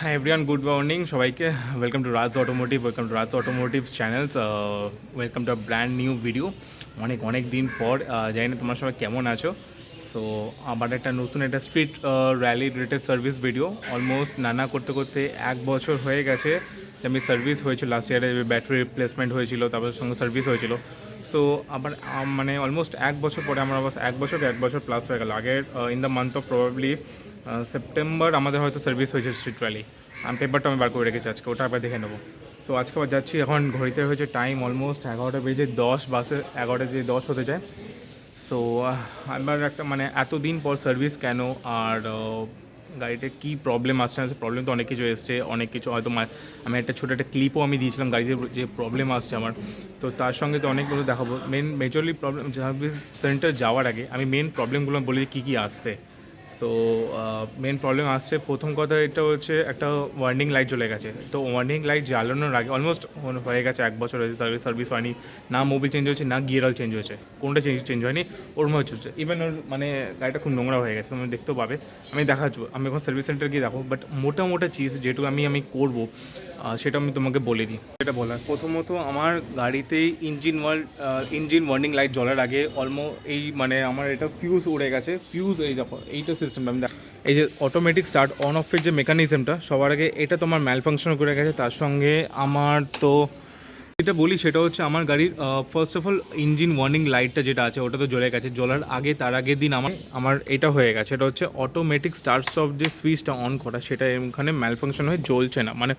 Hi everyone, good morning সবাইকে। Welcome to Raj automotive, channels. Welcome to a brand new video. অনেক অনেক দিন পর জানি না তোমরা সবাই কেমন আছো। সো আবার একটা street rally related service video. Almost নানা করতে করতে 1 বছর হয়ে গেছে যে আমি সার্ভিস হয়েছিল লাস্ট ইয়ারে, ব্যাটারি রিপ্লেসমেন্ট হয়েছিল, তারপর সঙ্গে সার্ভিস হয়েছিল। সো আবার মানে অলমোস্ট 1 বছর পরে আমার অবশ্য 1 বছর প্লাস হয়ে গেল। আগের in the month of probably September আমাদের হয়তো সার্ভিস হয়েছে স্ট্রিট র্যালি। পেপারটা আমি বার করে রেখেছি, আজকে ওটা আবার দেখে নেবো। সো আজকে আবার যাচ্ছি, এখন ঘড়িতে হয়েছে টাইম অলমোস্ট 11:10 বাসে 11:10 হতে যায়। সো আমার একটা মানে এতদিন পর সার্ভিস কেন, আর গাড়িতে কী প্রবলেম আসছে না, প্রবলেম তো অনেক কিছু এসছে, অনেক কিছু হয়তো আমি একটা ছোটো একটা ক্লিপও আমি দিয়েছিলাম গাড়িতে যে প্রবলেম আসছে আমার। তো তার সঙ্গে তো অনেকগুলো দেখাবো। মেজরলি প্রবলেম সার্ভিস সেন্টার যাওয়ার আগে আমি মেন প্রবলেমগুলো বলি কী কী আসছে। সো মেন প্রবলেম আসছে, প্রথম কথা এটা হচ্ছে একটা ওয়ার্নিং লাইট জ্বলে গেছে। তো ওয়ার্নিং লাইট জ্বালানোর আগে অলমোস্ট হয়ে গেছে 1 বছর হয়েছে, সার্ভিস হয়নি, না মোবিল চেঞ্জ হয়েছে, না গিয়ার অয়েল চেঞ্জ হয়েছে, কোনটা চেঞ্জ হয়নি। ওর মধ্যে হচ্ছে ইভেন ওর মানে গাড়িটা খুব নোংরা হয়ে গেছে, তুমি দেখতেও পাবে। আমি দেখাচ্ছি, আমি এখন সার্ভিস সেন্টার গিয়ে দেখো, বাট মোটা চিজ যেটুকু আমি করবো সেটা আমি তোমাকে বলে দিই। এটা বলার প্রথমত, আমার গাড়িতেই ইঞ্জিন ওয়ার্নিং লাইট জ্বলার আগে এই মানে আমার এটা ফিউজ উড়ে গেছে। ফিউজ এই দেখো, এইটা সিস্টেমটা আমি এই যে অটোমেটিক স্টার্ট অন অফের যে মেকানিজমটা, সবার আগে এটা তোমার ম্যালফাংশন করে গেছে। তার সঙ্গে আমার তো যেটা বলি সেটা হচ্ছে আমার গাড়ির first of all engine warning লাইটটা যেটা আছে ওটা তো জ্বলে গেছে। জ্বলার আগে তার আগের দিন আমার এটা হয়ে গেছে, এটা হচ্ছে অটোমেটিক স্টার্ট স্টপ যে সুইচটা অন করা, সেটা এখানে ম্যালফাংশন হয়ে জ্বলছে না, মানে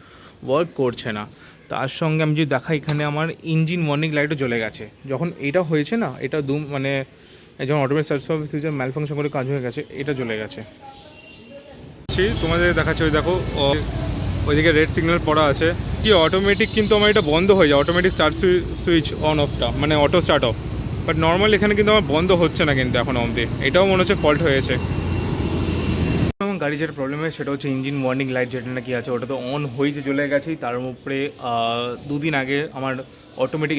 ওয়ার্ক করছে না। তার সঙ্গে আমি যদি দেখাই, এখানে আমার ইঞ্জিন ওয়ার্নিং লাইটও জ্বলে গেছে। যখন এটা হয়েছে না, এটা মানে যখন অটোমেটিক স্টার্ট স্টপ সুইচের ম্যালফাংশন করে কাজ হয়ে গেছে, এটা জ্বলে গেছে। তোমাদের দেখাচ্ছে, ওই দেখো ওইদিকে রেড সিগন্যাল পড়া আছে কি অটোমেটিক, কিন্তু আমার এটা বন্ধ হয়ে যায় অটোমেটিক স্টার্ট সুইচ অন অফটা, মানে auto start of. But normal এখানে কিন্তু আমার বন্ধ হচ্ছে না কিন্তু এখন অবধি, এটাও মনে হচ্ছে ফল্ট হয়েছে। আমার গাড়ি যেটা প্রবলেম হয় সেটা হচ্ছে ইঞ্জিন ওয়ার্নিং লাইট যেটা নাকি আছে ওটা তো অন হয়েছে, চলে গেছেই। তার উপরে 2 দিন আগে আমার অটোমেটিক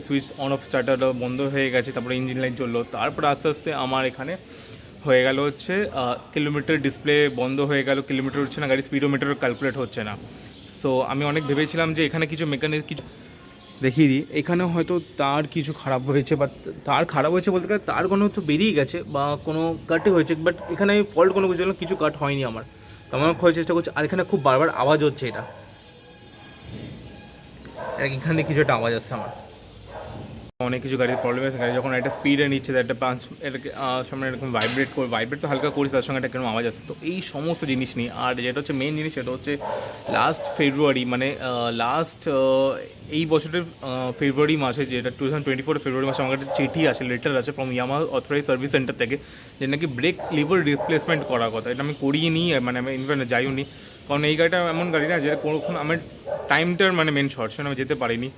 সুইচ অন অফ স্টার্টারটা বন্ধ হয়ে গেছে, তারপরে ইঞ্জিন লাইট জ্বললো। তারপরে আস্তে আস্তে আমার এখানে হয়ে গেল হচ্ছে কিলোমিটার ডিসপ্লে বন্ধ হয়ে গেল, কিলোমিটার হচ্ছে না, গাড়ি স্পিডোমিটার ক্যালকুলেট হচ্ছে না। সো আমি অনেক ভেবেছিলাম যে এখানে কিছু কিছু দেখিয়ে দিই, এখানে হয়তো তার কিছু খারাপ হয়েছে, বা তার খারাপ হয়েছে বলতে গেলে তার কোনো তো বেরিয়ে গেছে বা কোনো কাটে হয়েছে। বাট এখানে আমি ফল্ট কোনো বুঝলাম, কিছু কাট হয়নি আমার। তো আমার খোঁজার চেষ্টা করছি, আর এখানে খুব বারবার আওয়াজ হচ্ছে, এটা এখান থেকে কিছু একটা আওয়াজ আসছে আমার। অনেক কিছু গাড়ির প্রবলেম আছে, গাড়ি যখন একটা স্পিডে নিচ্ছে, একটা এটাকে সামনে এরকম ভাইব্রেট তো হালকা করিস, তার সঙ্গে একটা কেরকম আওয়াজ আসছে। তো এই সমস্ত জিনিস নিয়ে, আর যেটা হচ্ছে মেন জিনিস, সেটা হচ্ছে লাস্ট ফেব্রুয়ারি, মানে এই বছরের ফেব্রুয়ারি মাসে, যেটা 2024 ফেব্রুয়ারি মাসে আমার একটা চিঠি আছে, লেটার আছে from Yamaha authorise service centre থেকে, যে নাকি ব্রেক লিভার রিপ্লেসমেন্ট করার কথা। এটা আমি করিয়ে নিই, মানে আমি ইনফ্যাক্ট যাইও নি, কারণ এই গাড়িটা এমন গাড়ি না যেটা কোনোক্ষণ আমার টাইমটার মানে মেন শর্ট, সেটা আমি যেতে পারিনি।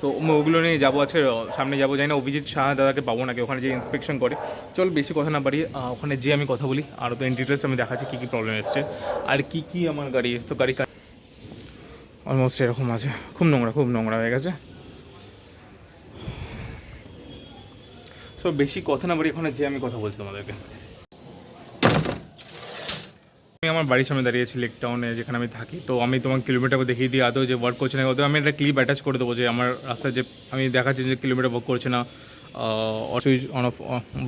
সো ওগুলো নিয়ে যাবো আজকে, সামনে যাবো, জানি না অভিজিৎ শাহ দাদাকে পাবো নাকি ওখানে যে ইন্সপেকশন করে। চল বেশি কথা না বাড়ি, ওখানে যে আমি কথা বলি, আরও তো ইন ডিটেলস আমি দেখাচ্ছি কী কী প্রবলেম এসছে আর কী আমার গাড়ি। তো গাড়ি অলমোস্ট এরকম আছে, খুব নোংরা হয়ে গেছে। সো বেশি কথা না বাড়ি, ওখানে যে আমি কথা বলছি তোমাদেরকে। আমি আমার বাড়ির সামনে দাঁড়িয়েছি লেক টাউনে, যেখানে আমি থাকি। তো আমি তোমার কিলোমিটার দেখিয়ে দিই আদৌ যে ওয়ার্ক করছে না। ওদের আমি একটা ক্লিপ অ্যাটাচ করে দেবো যে আমার রাস্তায় যে আমি দেখাচ্ছি যে কিলোমিটার ওয়ার্ক করছে না, সুইচ অন অফ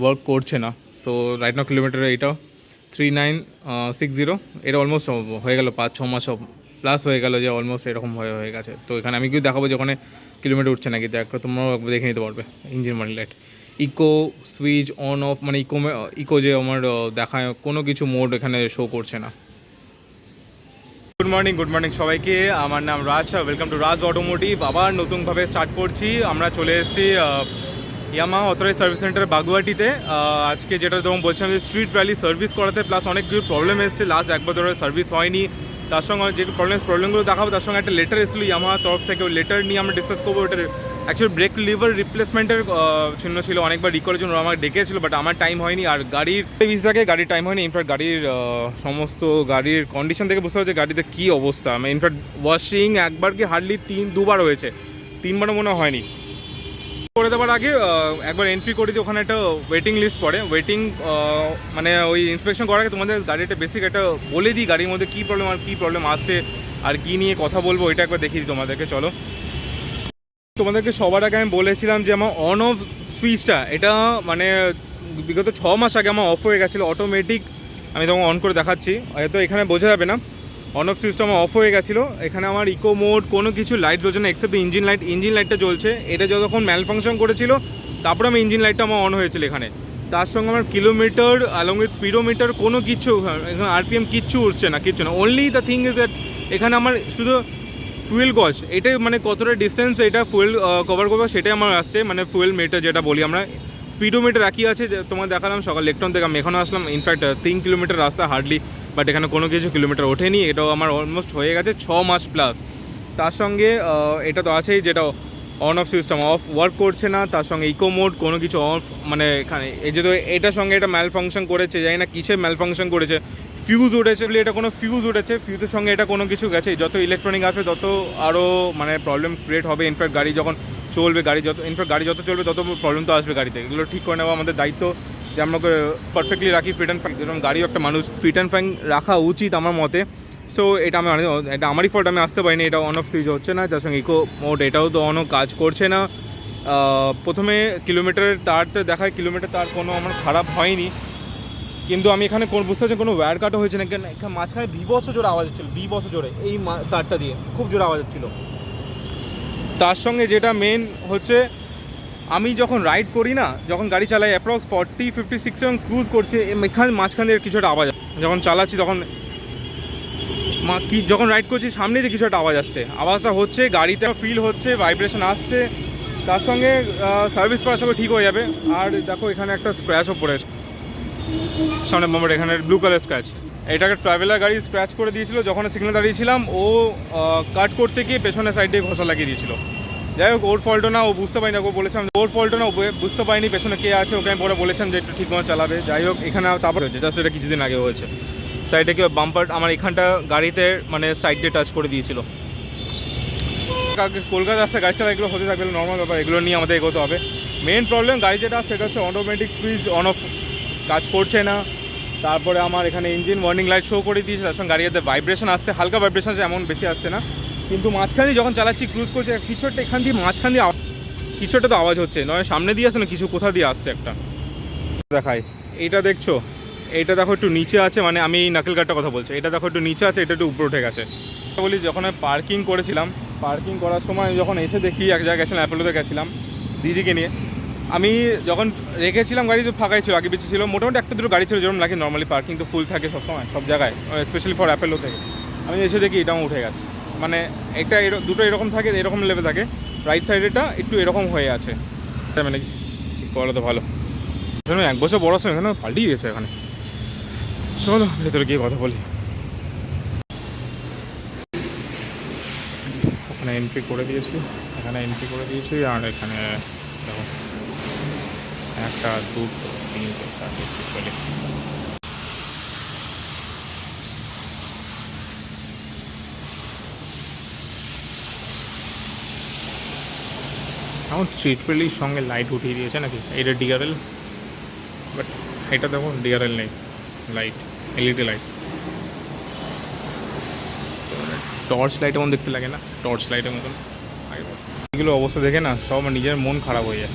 ওয়ার্ক করছে না। সো রাইট নাও কিলোমিটার এটা 3960, এটা অলমোস্ট হয়ে গেল 5-6 মাস প্লাস হয়ে গেল, যে অলমোস্ট এরকম হয়ে গেছে। তো এখানে আমি কিন্তু দেখাবো যে ওখানে কিলোমিটার উঠছে নাকি, তো একটা তোমরাও দেখে নিতে পারবে। Engine warning light, eco switch on off, মানে ইকো যে আমার দেখায়, কোনো কিছু মোড এখানে শো করছে না। গুড মর্নিং সবাইকে, আমার নাম রাজ, ওয়েলকাম টু রাজ অটোমোটিভ। আবার নতুনভাবে স্টার্ট করছি। আমরা চলে এসেছি ইয়ামাহা অথরাইজ সার্ভিস সেন্টার বাগুয়াটিতে। আজকে যেটা তখন বলছিলাম যে স্ট্রিট র্যালি সার্ভিস করাতে, প্লাস অনেক কিছু প্রবলেম এসেছে, লাস্ট 1 বছর ধরে সার্ভিস হয়নি। তার সঙ্গে যে প্রবলেমগুলো দেখাবো, তার সঙ্গে একটা লেটার এসেছিলো ইয়ামাহার তরফ থেকে, ওই লেটার নিয়ে আমরা ডিসকাস করবো। ওটার অ্যাকচুয়ালি ব্রেক লিভার রিপ্লেসমেন্টের জন্য ছিল, অনেকবার রিকলের জন্য আমাকে ডেকেছিল, বাট আমার টাইম হয়নি। আর গাড়ির গাড়ির টাইম হয়নি। ইনফ্যাক্ট গাড়ির সমস্ত গাড়ির কন্ডিশন থেকে বুঝতে পারছে গাড়িতে কী অবস্থা। আমি ইনফ্যাক্ট ওয়াশিং একবার কি হার্ডলি 2বার হয়েছে, 3বারও মনে হয়নি। করে দেওয়ার আগে একবার এন্ট্রি করে দিই, ওখানে একটা ওয়েটিং লিস্ট পড়ে, ওয়েটিং মানে ওই ইন্সপেকশন করার আগে তোমাদের গাড়িটা বেসিক একটা বলে দিই গাড়ির মধ্যে কী প্রবলেম আর কী প্রবলেম আসছে আর কী নিয়ে কথা বলবো, ওইটা একবার দেখিয়ে দিই তোমাদেরকে। চলো, তোমাদেরকে সবার আগে আমি বলেছিলাম যে আমার অন অফ সুইচটা এটা মানে বিগত 6 মাস আগে আমার অফ হয়ে গেছিলো অটোমেটিক। আমি তোমাকে অন করে দেখাচ্ছি, হয়তো এখানে বোঝা যাবে না। অন অফ সুইচটা আমার অফ হয়ে গেছিলো, এখানে আমার ইকো মোড কোনো কিছু লাইট জ্বলছে না এক্সেপ্ট ইঞ্জিন লাইটটা জ্বলছে। এটা যতক্ষণ ম্যাল ফাংশন করেছিল তারপরে আমি ইঞ্জিন লাইটটা আমার অন হয়েছিল এখানে। তার সঙ্গে আমার কিলোমিটার অ্যালং উইথ স্পিডোমিটার কোনো কিচ্ছু, এখানে আরপিএম কিচ্ছু উঠছে না, কিচ্ছু না। Only the thing is that এখানে আমার শুধু ফুয়েল গজ, এটাই মানে কতটা ডিস্টেন্স এটা ফুয়েল কভার করবে সেটাই আমার আসছে, মানে ফুয়েল মিটার যেটা বলি আমরা। স্পিডোমিটার একই আছে, যে তোমার দেখালাম সকাল লেকটন থেকে আমি এখনও আসলাম, ইনফ্যাক্ট 3 কিলোমিটার রাস্তা হার্ডলি, বাট এখানে কোনো কিছু কিলোমিটার ওঠেনি। এটাও আমার অলমোস্ট হয়ে গেছে 6 মাস প্লাস। তার সঙ্গে এটা তো আছেই যেটা on of system of work করছে না, তার সঙ্গে ইকো মোড কোনো কিছু অফ, মানে এখানে এই যে তো এটার সঙ্গে এটা ম্যাল ফাংশন করেছে, জানি না কিসের ম্যাল ফাংশন করেছে, ফিউজ উঠেছে বলে এটা কোনো ফিউজ উঠেছে, ফিউজের সঙ্গে এটা কোনো কিছু গেছে। যত ইলেকট্রনিক আসবে তত আরও মানে প্রবলেম ক্রিয়েট হবে। ইনফ্যাক্ট গাড়ি যখন চলবে, গাড়ি যত চলবে তত প্রবলেম তো আসবে গাড়িতে। এগুলো ঠিক করে নেওয়া আমাদের দায়িত্ব, যে আমাকে পারফেক্টলি রাখি ফিট অ্যান্ড ফাইন, যেরকম গাড়িও একটা মানুষ ফিট অ্যান্ড ফাইন রাখা উচিত আমার মতে। সো এটা এটা আমারই ফল্ট, আমি আসতে পারিনি, এটা অন অফ সুইচ হচ্ছে না। যার সঙ্গে ইকো মোড এটাও তো অনও কাজ করছে না। প্রথমে কিলোমিটারের তারটা দেখায়, কিলোমিটার তার কোনো আমার খারাপ হয়নি, কিন্তু আমি এখানে বুঝতে পারছি কোনো ওয়্যার কাটও হয়েছে না। কেন এখানে মাঝখানে বিবস জোরে আওয়াজ হচ্ছিলো, বিবস জোরে এই তারটা দিয়ে খুব জোরে আওয়াজ হচ্ছিলো। তার সঙ্গে যেটা মেন হচ্ছে, আমি যখন রাইড করি না, যখন গাড়ি চালাই অ্যাপ্রক্স 40-56 যখন ক্রুজ করছে, এখানে মাঝখান দিয়ে কিছু একটা আওয়াজ, যখন চালাচ্ছি তখন যখন রাইড করছি সামনে দিয়ে কিছু একটা আওয়াজ আসছে, আওয়াজটা হচ্ছে, গাড়িটা ফিল হচ্ছে, ভাইব্রেশন আসছে। তার সঙ্গে সার্ভিস করার সঙ্গে ঠিক হয়ে যাবে। আর দেখো এখানে একটা স্ক্র্যাচও পড়েছে সামনে বাম্পার, এখানে ব্লু কালার স্ক্র্যাচ। এটাকে ট্রাভেলার গাড়ি স্ক্র্যাচ করে দিয়েছিল, যখন সিগন্যাল দাঁড়িয়েছিলাম ও কাট করতে গিয়ে পেছনের সাইড দিয়ে ঘষা লাগিয়ে দিয়েছিল। যাই হোক, ওর ফল্টও না, ও বুঝতে পারিনি, ওকে বলেছিলাম ওর ফল্টও না, ও বুঝতে পারিনি পেছনে কে আছে, ওকে আমি পরে বলেছিলাম যে একটু ঠিকমতো চালাবে। যাই হোক, এখানে তারপর হয়েছে, জাস্ট এটা কিছুদিন আগে হয়েছে। সাইডে কেউ বাম্পার আমার এখানটা গাড়িতে মানে সাইড দিয়ে টাচ করে দিয়েছিল। কলকাতা রাস্তায় গাড়ি চালা এগুলো হতে থাকবে, নর্মাল ব্যাপার, এগুলো নিয়ে আমাদের এগোতে হবে। মেন প্রবলেম গাড়ি যেটা সেটা হচ্ছে অটোমেটিক সুইচ অন অফ কাজ করছে না। তারপরে আমার এখানে ইঞ্জিন ওয়ার্নিং লাইট শো করে দিয়েছে, তার সঙ্গে গাড়িতে ভাইব্রেশন আসছে, হালকা ভাইব্রেশন আছে, এমন বেশি আসছে না। কিন্তু মাঝখানে যখন চালাচ্ছি ক্রুজ করছে, কিছু একটা এখান দিয়ে মাঝখান দিয়ে কিছু একটা তো আওয়াজ হচ্ছে, নয় সামনে দিয়ে আসছে না, কিছু কোথা দিয়ে আসছে একটা দেখাই। এইটা দেখছো, এইটা দেখো একটু নিচে আছে, মানে আমি এই নাকেল কাটটার কথা বলছি, এটা দেখো একটু নিচে আছে, এটা একটু উপরে উঠে গেছে। বলি যখন আমি পার্কিং করেছিলাম, পার্কিং করার সময় যখন এসে দেখি, এক জায়গায় গেছিলাম, অ্যাপোলোতে গেছিলাম দিদিকে নিয়ে, আমি যখন রেখেছিলাম গাড়ি তো ফাঁকাই ছিল, আগে পিছিয়ে ছিল, মোটামুটি একটা দুটো গাড়ি ছিল, যেরকম লাগে নর্মালি পার্কিং তো ফুল থাকে সবসময় সব জায়গায়, স্পেশালি ফর অ্যাপেলো থেকে। আমি এসে দেখি এটাও উঠে গেছে, মানে একটা দুটো এরকম থাকে, এরকম লেভেল থাকে, রাইট সাইডেটা একটু এরকম হয়ে আছে, মানে ঠিক করা তো ভালো। 1 বছর বড় সময় এখানে পাল্টিয়ে দিয়েছে এখানে। চলো ভেতরে গিয়ে কথা বলি। এখানে এন্ট্রি করে দিয়েছি, আর এখানে দেখো 1 2 3 4 চলে। এখন ট্রিটমেন্টের সঙ্গে লাইট উঠিয়ে দিয়েছে নাকি, এটা ডিআরএল, বাট এটা দেখো ডিআরএল নেই, লাইট এলইডি লাইট, টর্চ লাইটের মতন দেখতে লাগে না, টর্চ লাইটের মতন। এগুলো অবস্থা দেখে না সব নিজের মন খারাপ হয়ে যায়।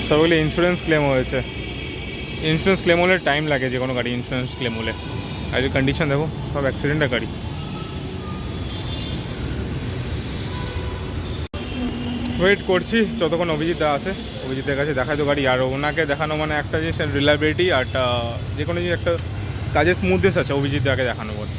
সবগুলো ইন্স্যুরেন্স ক্লেম হয়েছে, ইন্স্যুরেন্স ক্লেম হলে টাইম লাগে, যে কোনো গাড়ি ইন্স্যুরেন্স ক্লেম হলে। আর যে কন্ডিশন দেখো, সব অ্যাক্সিডেন্টের গাড়ি। ওয়েট করছি যতক্ষণ অভিজিৎ আসে, অভিজিতের কাছে দেখায় তো গাড়ি, আর ওনাকে দেখানো মানে একটা জিনিস রিলায়েবিলিটি, আর যে কোনো জিনিস একটা কাজের স্মুথনেস আছে, অভিজিৎ দাকে দেখানো বল।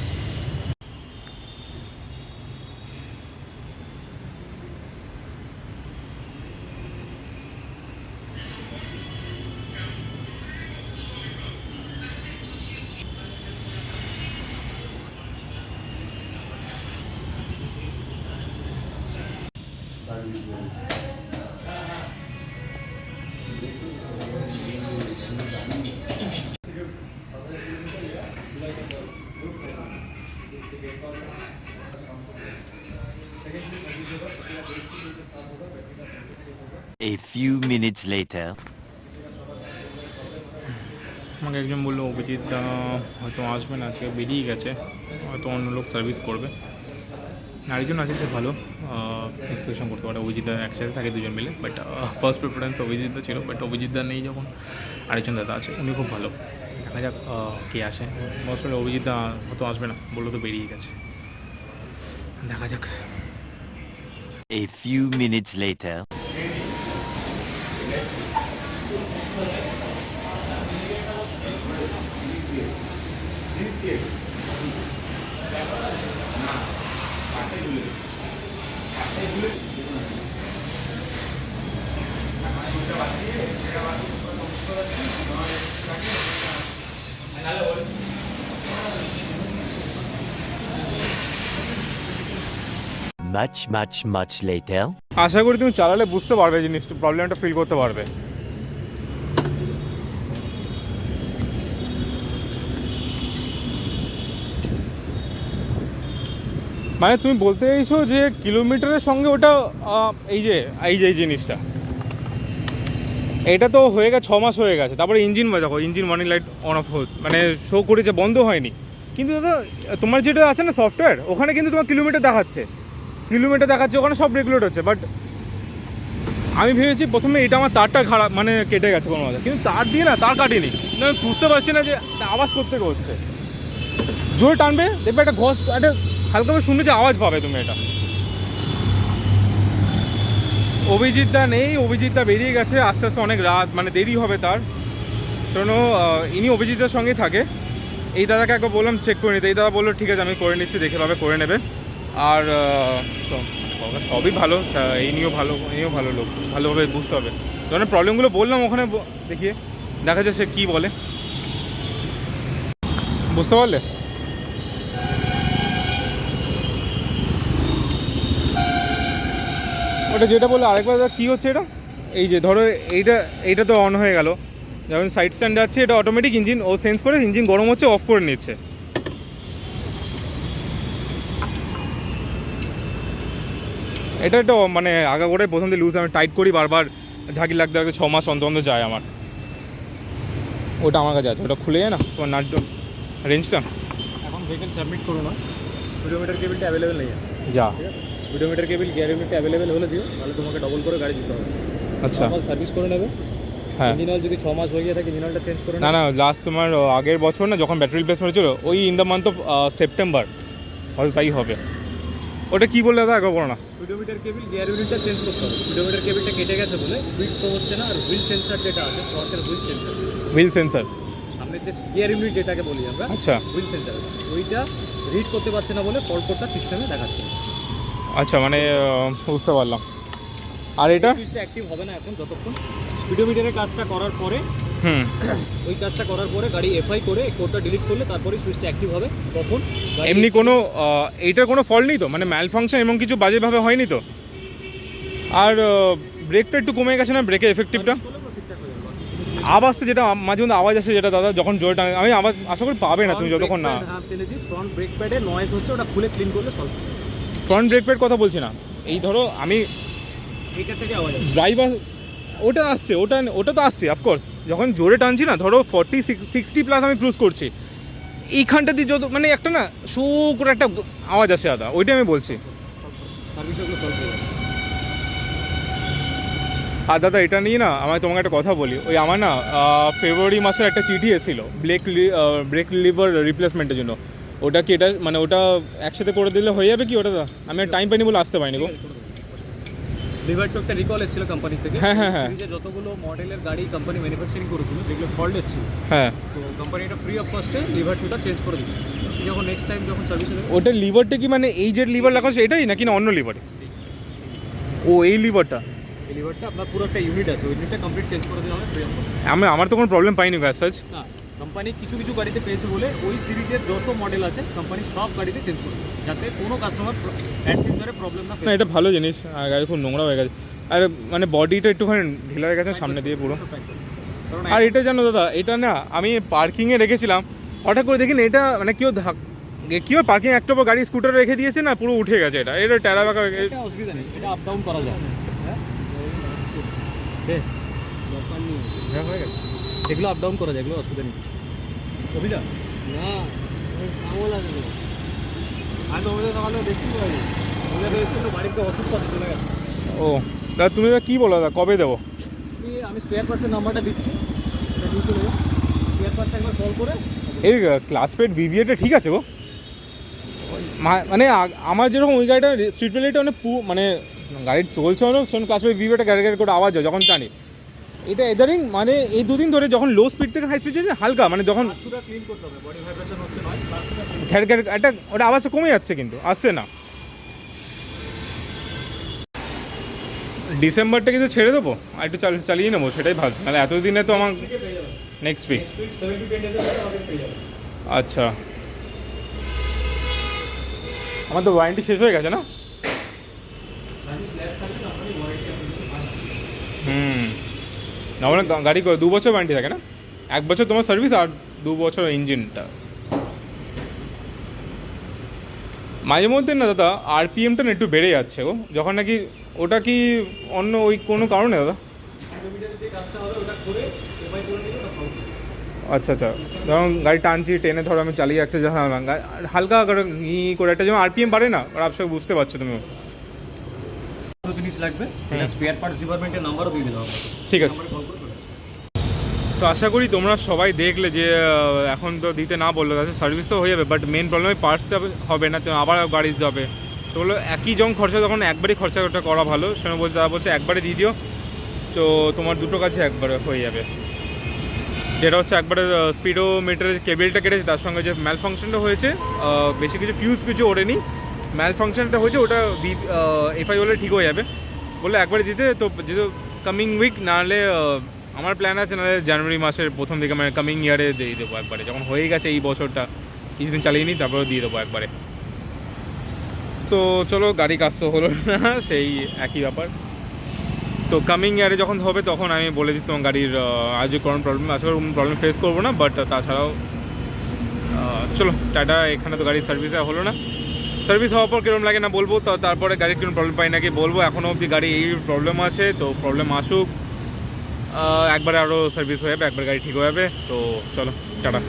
A few minutes later. আমাকে একজন বললো অভিজিৎ দা হয়তো আসবে না, আজকে বেরিয়ে গেছে, হয়তো অন্য লোক সার্ভিস করবে। আরেকজন আছে যে ভালো ইন্সপেকশন করতে পারে, অভিজিৎ দা একসাথে থাকে দুজন মিলে, বাট ফার্স্ট প্রেফারেন্স অভিজিৎ দা ছিল, বাট অভিজিৎ দা নেই যখন আরেকজন দাদা আছে, উনি খুব ভালো। দেখা যাক কে আসে। আসলে অভিজিৎ দা হয়তো আসবে না, বললো তো বেরিয়ে গেছে, দেখা যাক। A few minutes later. Much later. আশা করি তুমি চালালে বুঝতে পারবে জিনিসটা, প্রবলেমটা ফিল করতে পারবে। মানে তুমি বলতে চাইছো যে কিলোমিটারের সঙ্গে ওটা এই জিনিসটা, এটা তো হয়ে গেছে 6 মাস হয়ে গেছে, তারপরে ইঞ্জিন দেখো, engine warning light on off মানে শো করেছে, বন্ধ হয়নি। কিন্তু দাদা তোমার যেটা আছে না সফটওয়্যার, ওখানে কিন্তু তোমার কিলোমিটার দেখাচ্ছে, ওখানে সব রেগুলেট হচ্ছে। বাট আমি ভেবেছি প্রথমে এটা আমার তারটা খারাপ, মানে কেটে গেছে কোনো মতো, কিন্তু তার দিয়ে না, তার কাটিনি, আমি বুঝতে পারছি না যে আওয়াজ করতে হচ্ছে। জোরে টানবে দেখবে একটা ঘষ, একটা হালকাভাবে শুনবে যে আওয়াজ পাবে তুমি এটা। অভিজিৎ দা নেই, অভিজিৎ দা বেরিয়ে গেছে, আস্তে আস্তে অনেক রাত, মানে দেরি হবে তার। শোনো, ইনি অভিজিতের সঙ্গেই থাকে। এই দাদাকে একবার বললাম চেক করে নিতে, এই দাদা বললো ঠিক আছে আমি করে নিচ্ছি, দেখে ভাবে করে নেবে। আর সবই ভালো, এই নিয়েও ভালো লোক, ভালোভাবে বুঝতে হবে। যখন প্রবলেমগুলো বললাম ওখানে দেখিয়ে, দেখা যায় সে কী বলে, বুঝতে পারলে? ওটা যেটা বললো আরেকবার কী হচ্ছে এটা, এই যে ধরো এইটা তো অন হয়ে গেল, যখন সাইড স্ট্যান্ড যাচ্ছে এটা অটোমেটিক ইঞ্জিন ও সেন্স করে, ইঞ্জিন গরম হচ্ছে অফ করে নিচ্ছে। এটা একটা মানে আগা করে প্রথম দিয়ে লুজ, আমি টাইট করি বারবার, ঝাঁকি লাগতে 6 মাস অন্তর যায় আমার। ওটা আমার কাছে আছে, ওটা খুলে যায় না তোমার নাট রেঞ্জটা। এখন ভেহিকেল সাবমিট করো না, স্পিডোমিটার কেবিলটা অ্যাভেলেবেল নেই যা স্পিডোমিটার কেবিল গিয়ার ইউনিটটা অ্যাভেলেবেল হলে দিও, তাহলে তোমাকে ডবল করে গাড়ি দিতে হবে। আচ্ছা, সার্ভিস করে নেবে। হ্যাঁ, ইঞ্জিন অয়েল যদি 6 মাস হয়ে গিয়ে থাকে ইঞ্জিন অয়েলটা চেঞ্জ করে না লাস্ট তোমার আগের বছর না যখন ব্যাটারি রিপ্লেসমেন্ট হয়েছিল, ওই in the month of September হয়তো তাই হবে। ওটা কী বললে দাদা একবার বলো না। স্পিডোমিটার কেবিল গিয়ার ইউনিটটা চেঞ্জ করতে হবে। স্পিডোমিটার কেবিলটা কেটে গেছে বলে স্পিড শো হচ্ছে না, আর হুইল সেন্সার যেটা আছে, ফ্রন্টের হুইল সেন্সার, সামনে যে গিয়ার ইউনিট যেটাকে বলি আমরা, আচ্ছা হুইল সেন্সার, ওইটা রিড করতে পারছে না বলে ফল্ট কোডটা সিস্টেমে দেখাচ্ছে। আচ্ছা, মানে বুঝতে পারলাম। আর এটা সুইচটা অ্যাক্টিভ হবে না এখন যতক্ষণ স্পিডোমিটারের কাজটা করার পরে, ওই কাজটা করার পরে গাড়ি এফআই করে কোডটা ডিলিট করলে তারপরে সুইচটা অ্যাক্টিভ হবে। তখন এমনি কোনো এইটার কোনো ফল্ট নেই তো, মানে ম্যাল ফাংশন এমন কিছু বাজেভাবে হয়নি তো? আর ব্রেকটা একটু কমে গেছে না, ব্রেকের এফেক্টিভটা? আওয়াজটা যেটা মাঝে মধ্যে আওয়াজ আসে যেটা দাদা যখন জোরে টানে, আমি আওয়াজ আশা করি পাবে না তুমি যতক্ষণ না। ফ্রন্ট ব্রেক প্যাডে নয়েজ হচ্ছে, ওটা খুলে ক্লিন করলে সলভ। ফ্রন্ট ব্রেক প্যাড কথা বলছি না, এই ধরো আমি এইটা থেকে আওয়াজ আসে, ড্রাইভার ওটা আসছে, ওটা তো আসছে অফকোর্স, যখন জোরে টানছি না, ধরো 40-60+ আমি ক্রুজ করছি, এইখানটা দিয়ে যত মানে একটা না শো করে একটা আওয়াজ আসে দাদা, ওইটাই আমি বলছি। সার্ভিসগুলো সলভ হয়ে যাবে। আর দাদা এটা নিয়ে না তোমাকে একটা কথা বলি, ওই আমার না ফেব্রুয়ারি মাসের একটা চিঠি এসেছিল ব্রেক লিভার রিপ্লেসমেন্টের জন্য। ওটা কি এটা মানে ওটা একসাথে করে দিলে হয়ে যাবে কি ওটা? আমি টাইম পাইনি বলে আসতে পারিনি গো। লিভার টু একটা রিকল এসেছিল কোম্পানি থেকে। হ্যাঁ সিরিজে যতগুলো মডেলের গাড়ি কোম্পানি ম্যানুফ্যাকচারিং করেছিল যেগুলো ফল্ট এসেছিল, হ্যাঁ, তো কোম্পানি এটা ফ্রি অফ কস্টে লিভার টুটা চেঞ্জ করে দিচ্ছে। যখন নেক্সট টাইম যখন সার্ভিসে দেবে, ওটা লিভারটা কি মানে এই যে লিভার লাগানো এটাই নাকি না অন্য লিভার? ও এই লিভারটা, এই লিভারটা আপনার পুরো একটা ইউনিট আছে, ওই ইউনিটটা কমপ্লিট চেঞ্জ করে দেওয়া হবে ফ্রি অফ কস্ট। আমার তো কোনো প্রবলেম পাইনি গ্যাস সাজ না, কোম্পানি কিছু কিছু গাড়িতে পেয়েছে বলে ওই সিরিজের যত মডেল আছে কোম্পানি সব গাড়িতে চেঞ্জ করে দিচ্ছে, যাতে কোনো কাস্টমার অ্যাট ফিউচারে প্রবলেম না। না, এটা ভালো জিনিস। আর গাড়ি খুব নোংরা হয়ে গেছে, আর মানে বডিটা একটুখানি ঢিলা হয়ে গেছে সামনে দিয়ে পুরো। আর এটা জানো দাদা, এটা না আমি পার্কিংয়ে রেখেছিলাম, হঠাৎ করে দেখি না এটা মানে কেউ কী হয় পার্কিং একটা গাড়ি স্কুটার রেখে দিয়েছে না, পুরো উঠে গেছে এটা, এটা টেরা বাঁকা। এটা অসুবিধা নেই, এটা আপ ডাউন করা যায়। হ্যাঁ হ্যাঁ হয়ে গেছে, এগুলো আপ ডাউন করা যায়, এগুলো অসুবিধা নেই কিছু। অভিদা না আমল আছে আমি তোমাদের সকালে দেখি বাড়িতে ওষুধ পাতি চলে গেছে। ও তা তুমি কী বলো দাদা, কবে দেবো? আমি স্পেয়ার পার্টসের নাম্বারটা দিচ্ছি, এটা নিয়ে চলে যাও, স্পেয়ার পার্টস একবার কল করে। এই ক্লাসপেড ভিভিএটা ঠিক আছে গো, মানে আমার যেরকম ওই গাড়িটা স্ট্রিট ভ্যালিটা মানে মানে গাড়ি চলছে অনেক, শোন ক্লাসপেড ভিভিএটা গাড়ি গাড়ি করে আওয়াজ হয় যখন টানি। এটা এদারিং মানে এই দুদিন ধরে যখন লো স্পিড থেকে হাই স্পিড যাচ্ছে হালকা, মানে যখন ক্লিন করতে হবে, বডি ভাইব্রেশন হচ্ছে নয়, ঘ্যার ঘ্যার একটা ওটা আওয়াজটা কমে যাচ্ছে কিন্তু আসছে না। ডিসেম্বরটা কিন্তু ছেড়ে দেবো আর একটু চালিয়ে নেবো, সেটাই ভাবছি, নাহলে এতদিনে তো আমার নেক্সট উইক। আচ্ছা আমার তো ওয়ারেন্টি শেষ হয়ে গেছে না? না মানে গাড়ি 2 বছর ওয়ারেন্টি থাকে না, 1 বছর তোমার সার্ভিস আর 2 বছর ইঞ্জিনটা। মাঝে মধ্যে না দাদা আরপিএমটা না একটু বেড়ে যাচ্ছে গো, যখন নাকি ওটা কি অন্য ওই কোনো কারণে দাদা? আচ্ছা আচ্ছা, ধরুন গাড়ি টানছি, টেনে ধরো আমি চালিয়ে যাচ্ছে, যখন হালকা করে করে একটা যেমন আরপিএম বাড়ে না, ওরা আপসে বুঝতে পারছো তুমি। জিনিস লাগবে, এটা স্পেয়ার পার্টস ডিপার্টমেন্টের নাম্বারও দিয়ে দিলাম। ঠিক আছে, তো আশা করি তোমরা সবাই দেখলে যে এখন তো দিতে না বললো, কাছে সার্ভিস তো হয়ে যাবে, বাট মেন প্রবলেম ওই পার্টসটা হবে না, তো আবার গাড়ি দিতে হবে। সেগুলো একই যখন খরচা, তখন একবারই খরচাটা করা ভালো। সেটা বলতে তারা বলছে একবারে দিয়ে দিও, তো তোমার দুটো কাছে একবারে হয়ে যাবে। যেটা হচ্ছে একবারে স্পিডোমিটারের কেবিলটা কেটেছে, তার সঙ্গে যে ম্যাল ফাংশনটা হয়েছে, বেশি কিছু ফিউজ কিছু ওড়েনি, ম্যাল ফাংশনটা হয়েছে, ওটা এফআই হলে ঠিক হয়ে যাবে বলে একবারে দিতে। তো যেহেতু কামিং উইক, নাহলে আমার প্ল্যান আছে নাহলে জানুয়ারি মাসের প্রথম দিকে, মানে কামিং ইয়ারে দিয়ে দেবো একবারে, যখন হয়ে গেছে এই বছরটা কিছুদিন চালিয়ে নিই, তারপরে দিয়ে দেবো একবারে। সো চলো, গাড়ি কাজ তো হলো না, সেই একই ব্যাপার। তো কামিং ইয়ারে যখন হবে তখন আমি বলে দিই তোমার গাড়ির আজকে কোনো প্রবলেম আছে, কোনো প্রবলেম ফেস করবো না। বাট তাছাড়াও চলো টাটা, এখানে তো গাড়ির সার্ভিসে হলো না, সার্ভিস হওয়ার পর কীরকম লাগে না বলবো, তো তারপরে গাড়ির কোনো প্রবলেম পাই নাকি বলবো। এখনও অবধি গাড়ি এই প্রবলেম আছে, তো প্রবলেম আসুক, একবারে আরও সার্ভিস হয়ে যাবে, একবার গাড়ি ঠিক হয়ে যাবে। তো চলো টাটা।